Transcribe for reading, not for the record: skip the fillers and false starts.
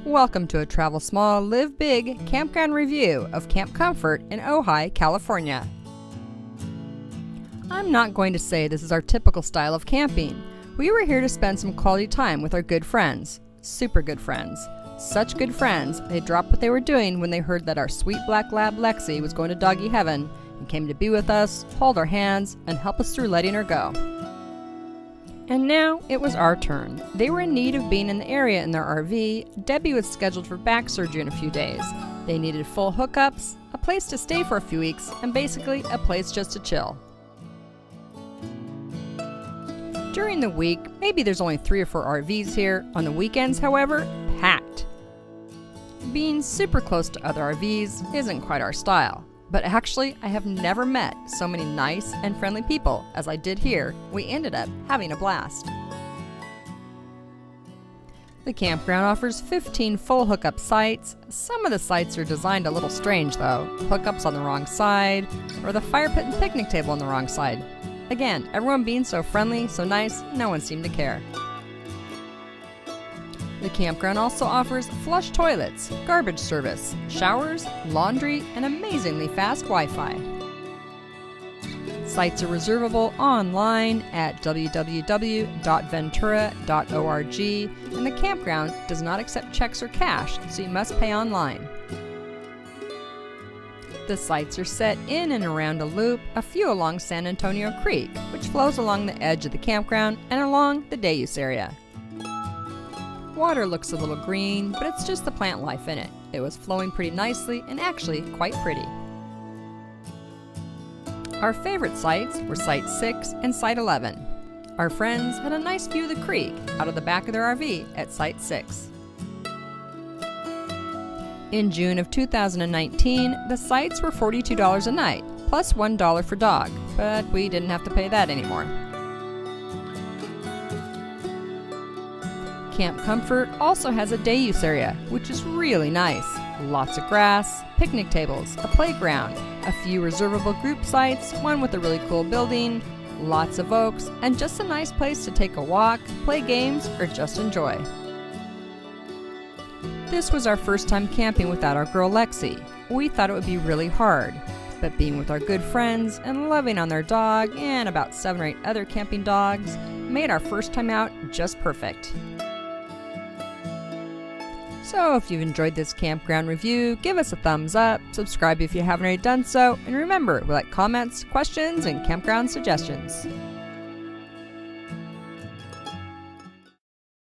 Welcome to a Travel Small, Live Big campground review of Camp Comfort in Ojai, California. I'm not going to say this is our typical style of camping. We were here to spend some quality time with our good friends. Super good friends. Such good friends, they dropped what they were doing when they heard that our sweet black lab Lexi was going to doggy heaven and came to be with us, hold our hands, and help us through letting her go. And now it was our turn. They were in need of being in the area in their RV. Debbie was scheduled for back surgery in a few days. They needed full hookups, a place to stay for a few weeks, and basically a place just to chill. During the week, maybe there's only 3 or 4 RVs here. On the weekends, however, packed. Being super close to other RVs isn't quite our style. But actually, I have never met so many nice and friendly people as I did here. We ended up having a blast. The campground offers 15 full hookup sites. Some of the sites are designed a little strange though. Hookups on the wrong side, or the fire pit and picnic table on the wrong side. Again, everyone being so friendly, so nice, no one seemed to care. The campground also offers flush toilets, garbage service, showers, laundry, and amazingly fast Wi-Fi. Sites are reservable online at www.ventura.org, and the campground does not accept checks or cash, so you must pay online. The sites are set in and around a loop, a few along San Antonio Creek, which flows along the edge of the campground and along the day use area. Water looks a little green, but it's just the plant life in it. It was flowing pretty nicely and actually quite pretty. Our favorite sites were Site 6 and Site 11. Our friends had a nice view of the creek out of the back of their RV at Site 6. In June of 2019, the sites were $42 a night, plus $1 for dog, but we didn't have to pay that anymore. Camp Comfort also has a day use area, which is really nice. Lots of grass, picnic tables, a playground, a few reservable group sites, one with a really cool building, lots of oaks, and just a nice place to take a walk, play games, or just enjoy. This was our first time camping without our girl Lexi. We thought it would be really hard, but being with our good friends and loving on their dog and about 7 or 8 other camping dogs made our first time out just perfect. So if you've enjoyed this campground review, give us a thumbs up, subscribe if you haven't already done so, and remember, we like comments, questions, and campground suggestions.